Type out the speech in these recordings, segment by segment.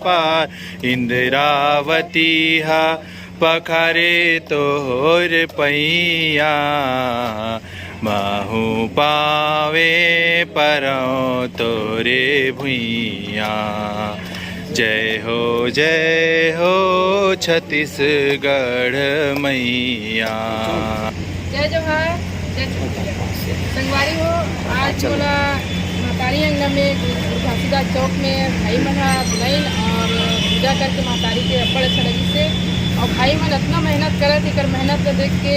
पार इंद्रावती हा पखारे तोर पैया महू पावे परौ तोरे भुइया। जय हो छत्तीसगढ़ मैया। जय जोहार जय संगवारी हो। आज बोला महतारी अंगना में घासीदास चौक में भाई मना बुलाइन और पूजा करके महतारी के बड़ अच्छा लगी से। और भाई मन इतना मेहनत करे थे कर मेहनत को देख के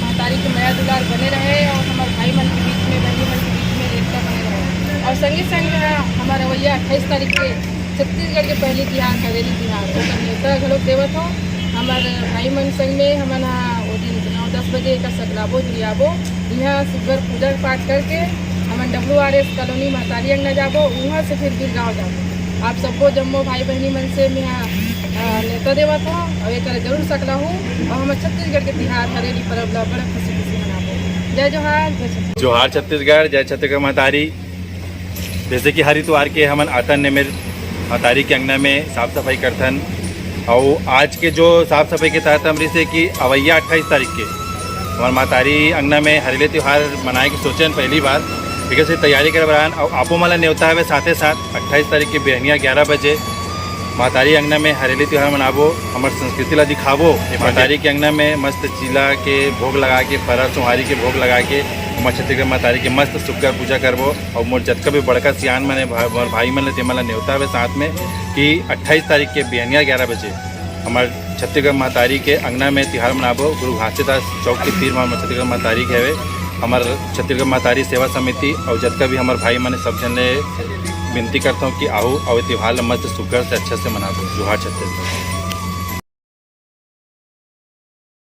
महतारी के माया दुलार बने रहे और हमारे भाई मन के बीच में बहनी मन के बीच में एकता बने रहे। और संगे संग हमारा रवैया 28 तारीख के छत्तीसगढ़ के पहली तिहार हवेली तिहार न्योता घलोक देवत हो। हमारे भाई मन संग में हमन वो दिन 9-10 बजे का सकलाबो जुड़ियाबो यहाँ सुबह पूजा पाठ करके हमन WRS कॉलोनी महतारी अंगना जाबो। वहाँ से फिर गाँव जाबो। आप सबको जम्मो भाई बहनी मन से मैं नेता देवत हो और एक जरूर सकला हूँ। और हम छत्तीसगढ़ के तिहार हरेली पर्व ला बड़ा खुशी खुशी मनाबो। जय जोहार जोहार छत्तीसगढ़, जय छत्तीसगढ़ महतारी। जैसे कि हर इतवार के हमन आतन ने मेरे महतारी के अंगना में साफ सफाई करथन। और आज के जो साफ सफाई के तहत हमरी से कि अवैया 28 तारीख के हमारे महतारी अंगना में हरेली त्यौहार मनाए के सोचन पहली बार ठीक से तैयारी करे बरान। और आपो मला न्योता है साथ 28 तारीख के बेहनिया 11 बजे महतारी अंगना में हरेली त्यौहार मनाबो। हमारे संस्कृति ला दिखाबो। महतारी के अंगना में मस्त चिला के भोग लगा के फरा सोहारी के भोग लगा के हमारे छत्तीसगढ़ महतारी के मस्त सुखकर पूजा करबो। और मोर जतका भी बड़का सियान मैंने भाई मन ते मला न्योता है साथ में कि 28 तारीख के बेहनिया 11 बजे हमारे छत्तीसगढ़ महतारी के अंगना में त्यौहार मनाबो। गुरु घासीदास चौक के तीर में छत्तीसगढ़ महतारी के हवे हमारे छत्तीसगढ़ महतारी सेवा समिति और जतका भी हमारे भाई मैंने सब जन विनती करता हूँ कि आओ और त्यौहार मस्त सुखकर से अच्छा से मना दो। जोहार छत्तीसगढ़।